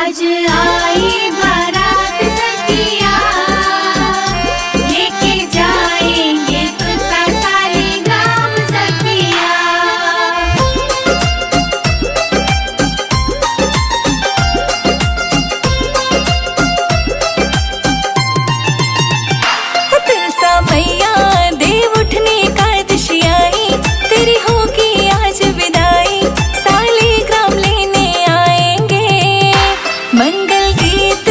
आज आई बारात सखिया, लेके जाएंगे तुलसा शालिग्राम सखिया। तुलसा मैया देव उठने एकादशी आई, तेरी होगी आज विदाई, शालिग्राम लेने आएंगे। मंगल गीत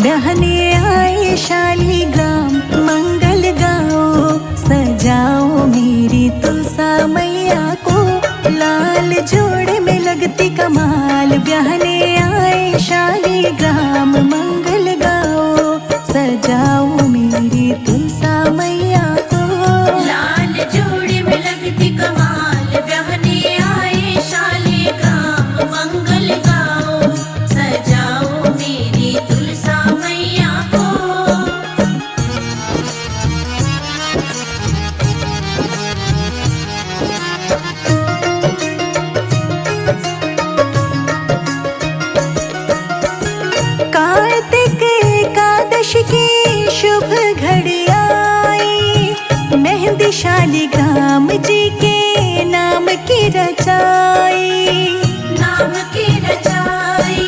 बहने आए शालीग्राम मंगल गाओ, सजाओ मेरी तुलसा मैया को, लाल जोड़े में लगती कमाल। बहने आए शालीग्राम मंगल गाओ, सजाओ मेरी तुलसा मैया को, लाल जोड़ी में लगती कमाल। बहने आए शालीग्राम मंगल गाओ, सजाओ मेरी तुलसा मैया को। कार्तिक एकादशी की शुभ घड़ी आई, मेहंदी शालीग्राम जी के नाम की रचाई, नाम की रचाई।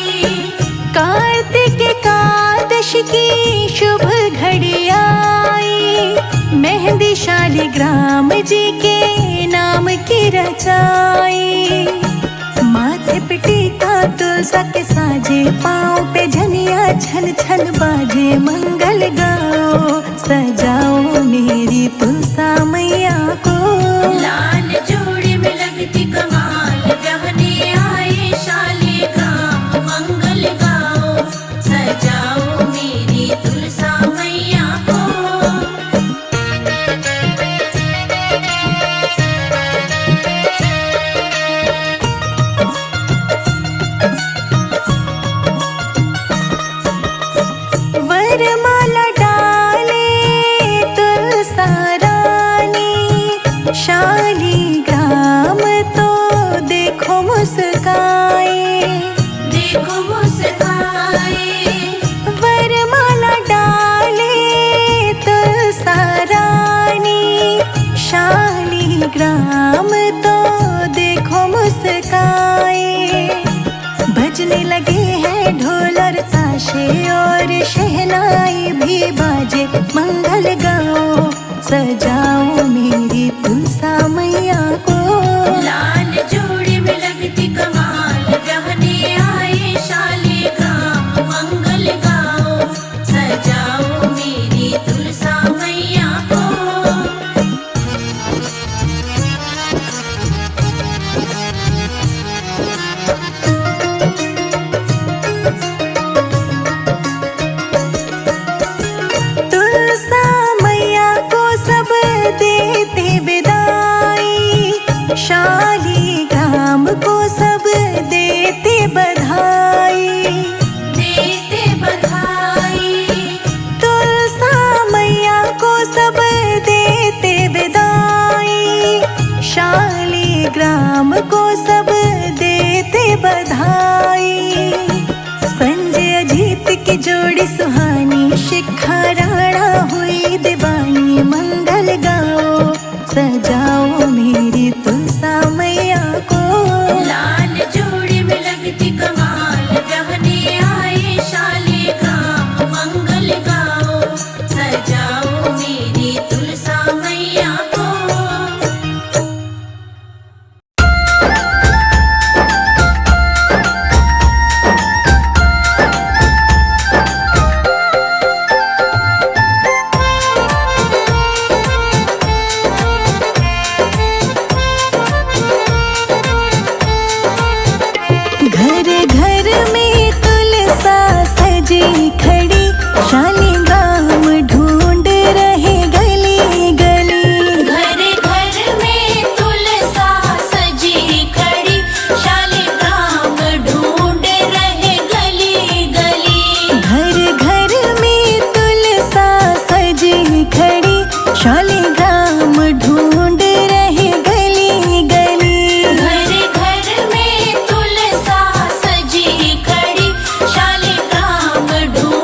कार्तिक एकादशी की शुभ घड़ी आई, मेहंदी शालीग्राम जी के नाम की रचाई। माथे पे टीका तुलसा के साजे, पाँव पे झनिया छन छन बाजे, मंगल गाओ सजाओ मेरी तुलसा मैया को, लाल जोड़ी में लगती कमाल। बहने आए शालीग्राम मंगल गाओ, सजाओ मेरी तुलसा मैया को। वरमाला डाले तुलसा रानी, शालीग्राम तो देखो मुस्काए, देखो मुस्काए। वरमाला डाले तुलसा रानी, शालीग्राम तो देखो मुस्काए। बजने लगे हैं ढोल और ताशे और शहनाई भी बाजे, मंगल गाओ सजाओ मेरी तुलसा मैया को, लाल जोड़ी में लगती कमाल। बहने आए शालीग्राम मंगल गाओ, सजाओ मेरी तुलसा मैया को। तुलसा मैया को सब देते विदाई, शालीग्राम को सब देते बधाई, देते बधाई। तुलसा मैया को सब देते विदाई, शालीग्राम को सब देते बधाई। संजय अजीत की जोड़ी सुहानी, शिखा राणा हुई दीवानी, मंगल गाओ सजाओ मेरी तुलसा मैया को, लाल जोड़ी में लगती कमाल। बहने आए शालीग्राम मंगल गाओ, सजाओ मेरी तुलसा मैया को। घर घर में तुलसा सजी खड़ी, शालीग्राम ढूंढ रहे गली गली, घर घर में तुलसा सजी खड़ी, शालीग्राम ढूंढ रहे गली गली। घर घर में तुलसा सजी खड़ी, शालीग्राम ढूंढ रहे गली गली, घर घर में तुलसा सजी खड़ी, शालीग्राम ढूंढ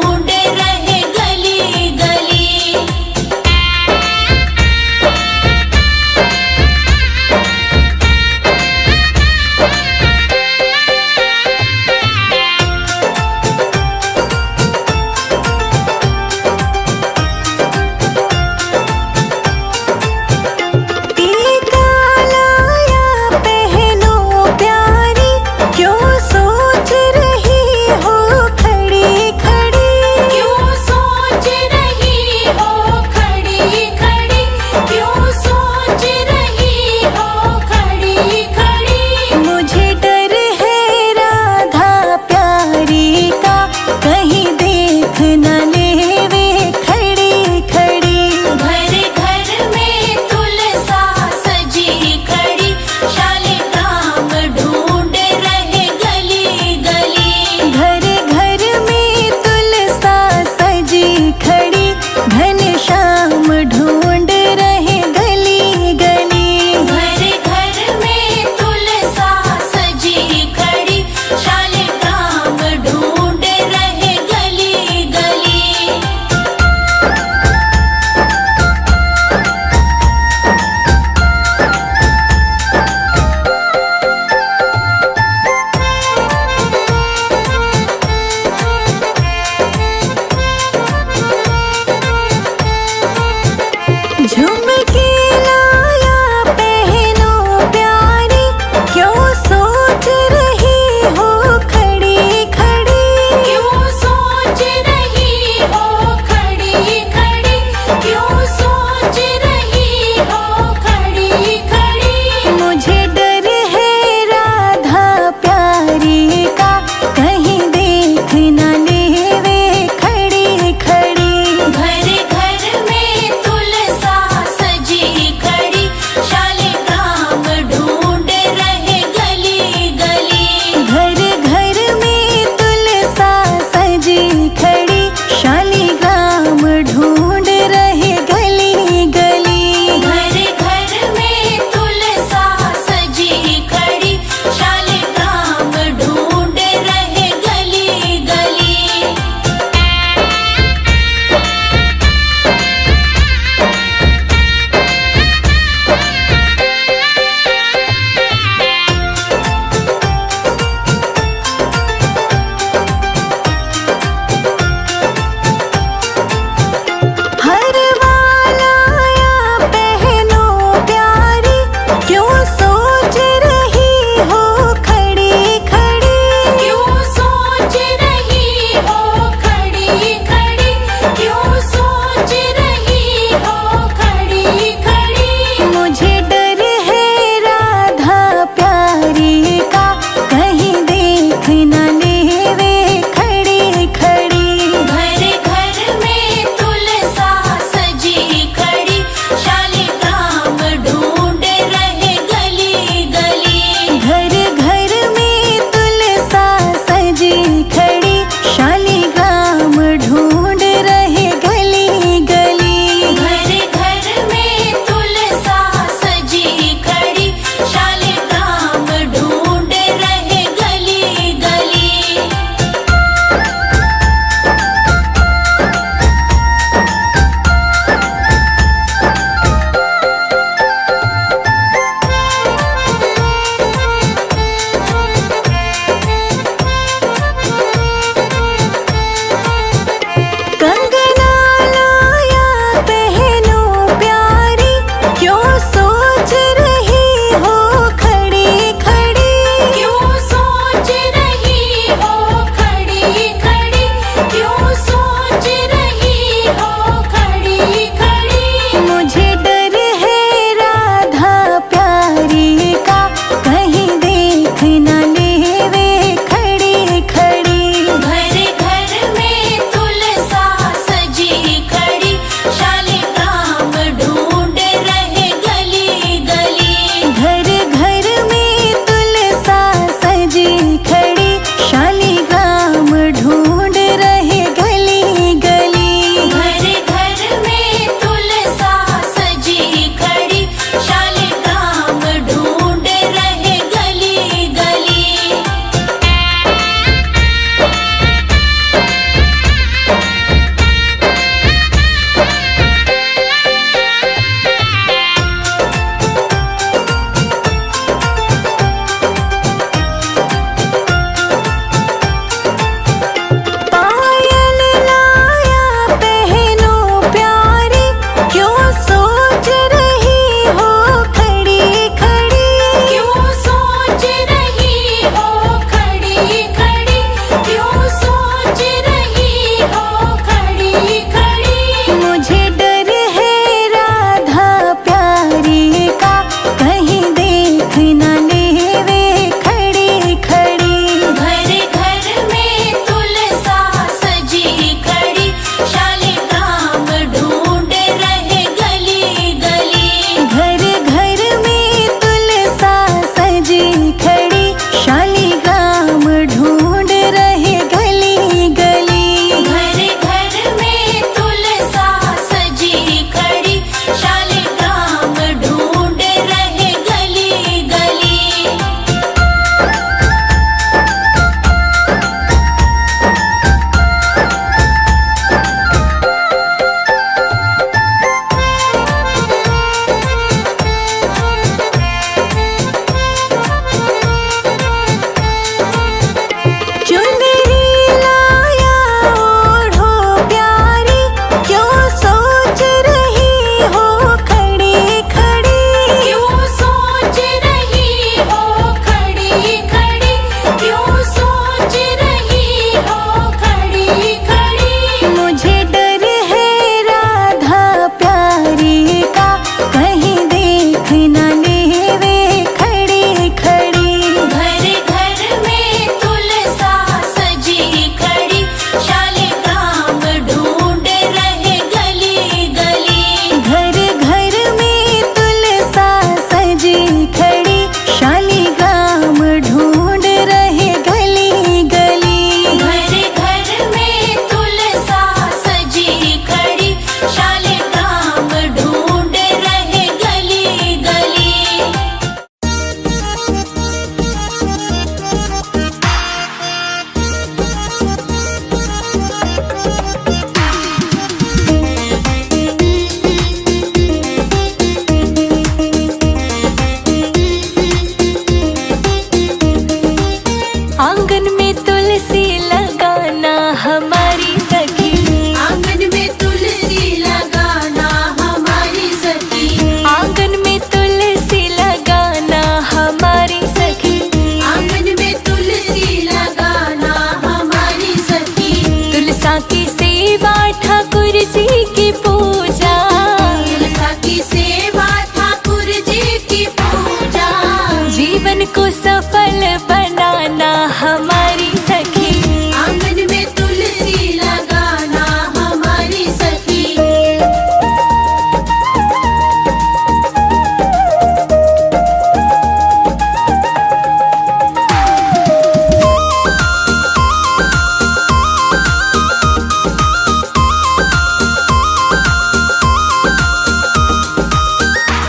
जीवन को सफल बनाना हमारी सखी। आंगन में तुलसी लगाना हमारी सखी।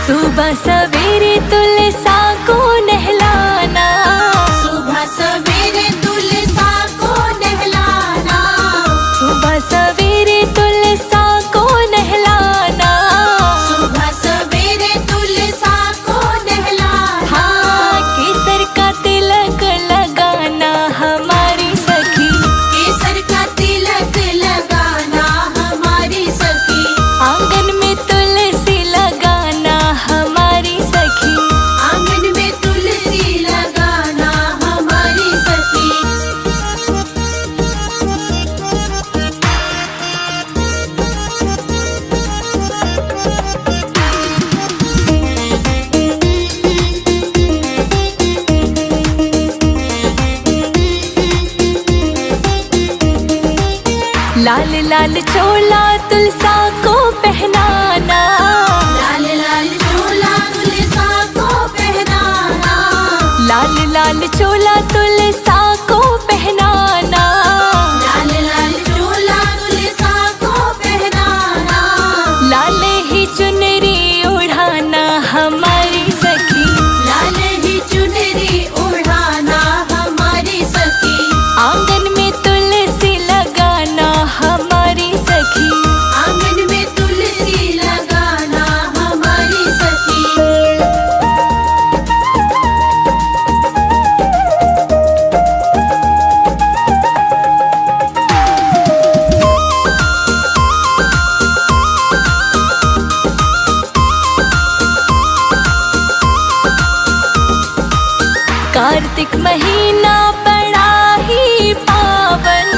सुबह सवेरे तुलसा को नहलाना, सुबह सवेरे तुलसा को नहलाना, सुबह सवेरे तुलसा को नहलाना। सुबह सवेरे तुलसा को नहलाना। हाँ, केसर का तिलक लगाना हमारी सखी। केसर का तिलक लगाना हमारी सखी। आंगन में तुलसी लगाना हमारी सखी। आंगन में तुलसी लगाना हमारी सखी। लाल लाल चोला तुलसा को पहनाना, लाल लाल चोला तुलसा को पहनाना। लाल लाल चोला तुलसा को पहनाना। लाल लाल चोला तुलसा को पहनाना। लाल ही चुनरी ओढ़ाना हमारी सखी। लाल ही चुनरी ओढ़ाना हमारी सखी। आंगन में तुलसी लगाना हमारी सखी। आंगन में तुलसी लगाना हमारी सखी। कार्तिक महीना बड़ा ही पावन,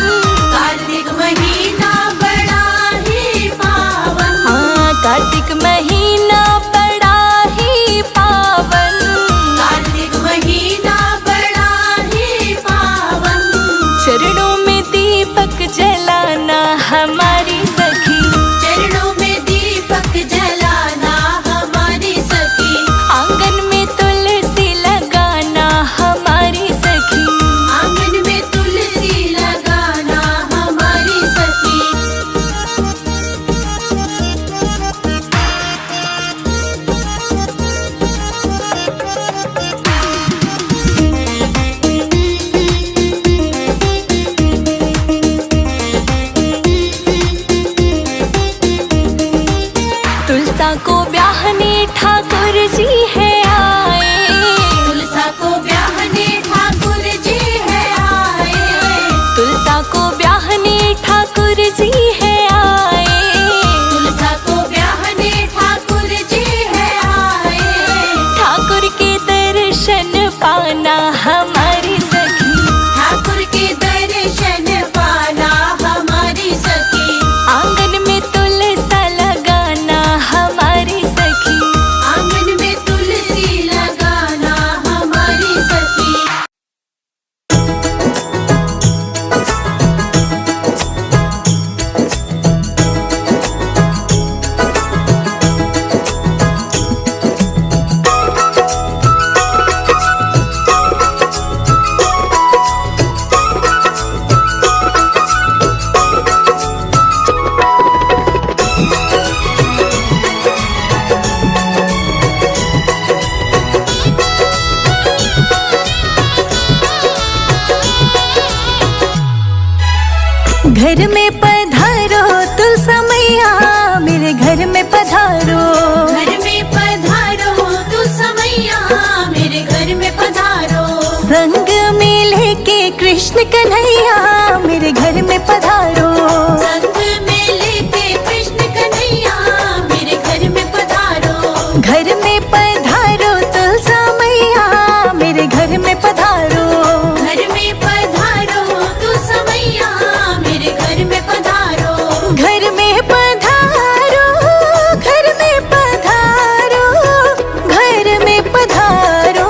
कार्तिक महीना बड़ा ही पावन। हाँ, कार्तिक महीना बड़ा ही पावन। कार्तिक महीना बड़ा ही पावन। चरणों में दीपक जलाना हमारी सखी। चरणों में दीपक जलाना हमारी सखी। आंगन में तुलसी लगाना हमारी सखी। आंगन में तुलसी लगाना हमारी सखी। तुलसा को ब्याहने ठाकुर जी है आए। तुलसा को ब्याहने ठाकुर जी है आए। तुलसा को ब्याहने ठाकुर जी है आए। तुलसा को ब्याहने ठाकुर जी है आए। ठाकुर के दर्शन पाना हमारी सखी। ठाकुर के दर्शन पाना हमारी सखी। आंगन में तुलसा लगाना हमारी सखी। आंगन में तुलसी लगाना हमारी सखी। घर में पधारो तुलसा मैया, मेरे घर में पधारो। घर में पधारो तुलसा मैया, मेरे घर में पधारो। संग में लेके कृष्ण कन्हैया, मेरे घर में पधारो। संग में लेके कृष्ण कन्हैया, मेरे घर में पधारो। घर में पधारो तुलसा मैया, मेरे घर में पधारो। घर में पधारो तुलसा मैया, मेरे घर में पधारो। घर में पधारो, घर में पधारो, घर में पधारो।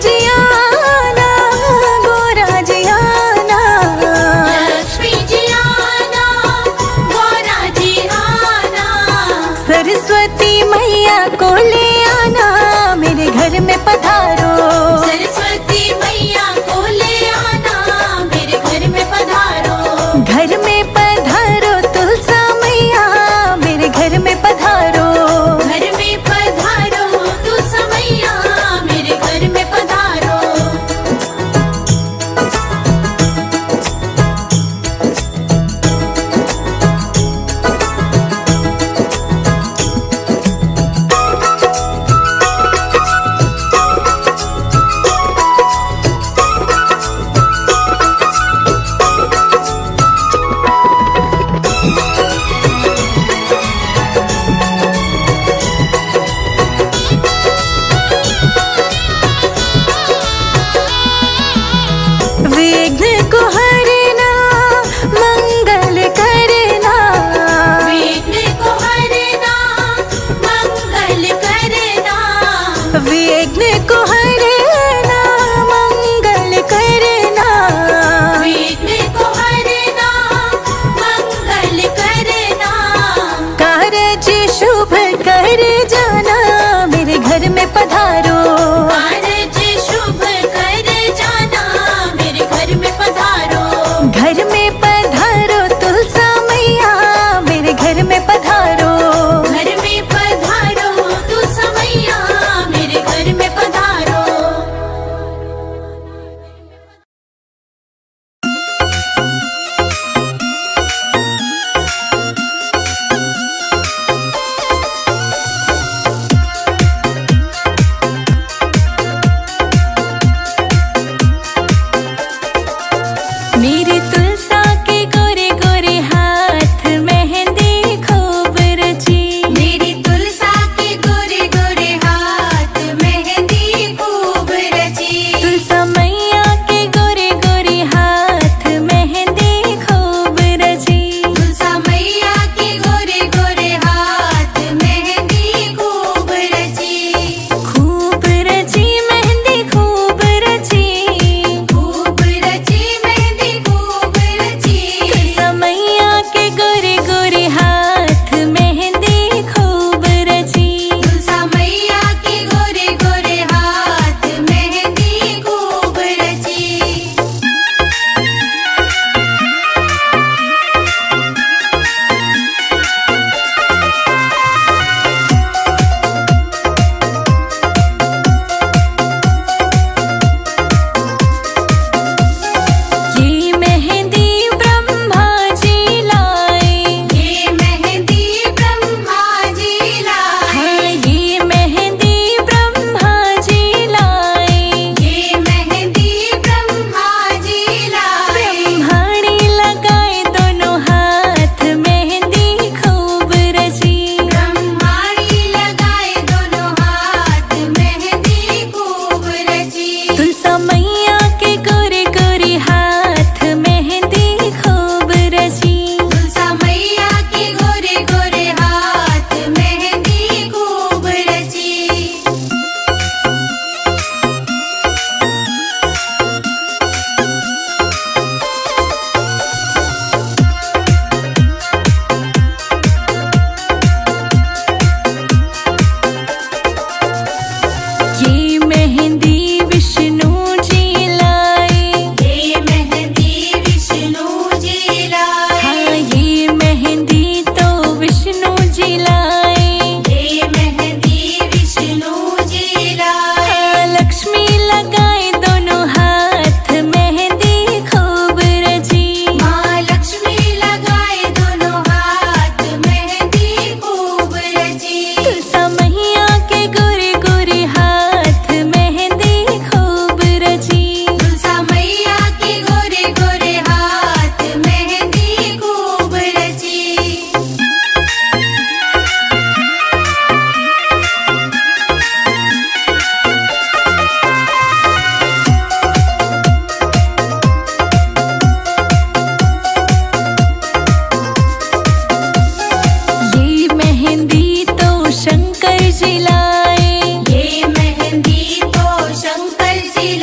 जी आना, गौरा जी आना, लक्ष्मी जी आना, गौरा जी आना, सरस्वती मैया को ले आना, मेरे घर में पधारो। सरस्वती मैया को ले आना, मेरे घर में पधारो। घर में पधारो तुलसा मैया, मेरे घर में पधारो। घर में पधारो तुलसा मैया, मेरे घर में पधारो। विघ्न को हरना, मंगल करना, विघ्न को हरना, मंगल करना, विघ्न को हरना, मंगल करना, विघ्न को हरना, मंगल करना, कारज शुभ कर जाना, मेरे घर में पधारो। कारज शुभ कर जाना, मेरे घर में पधारो।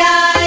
लाल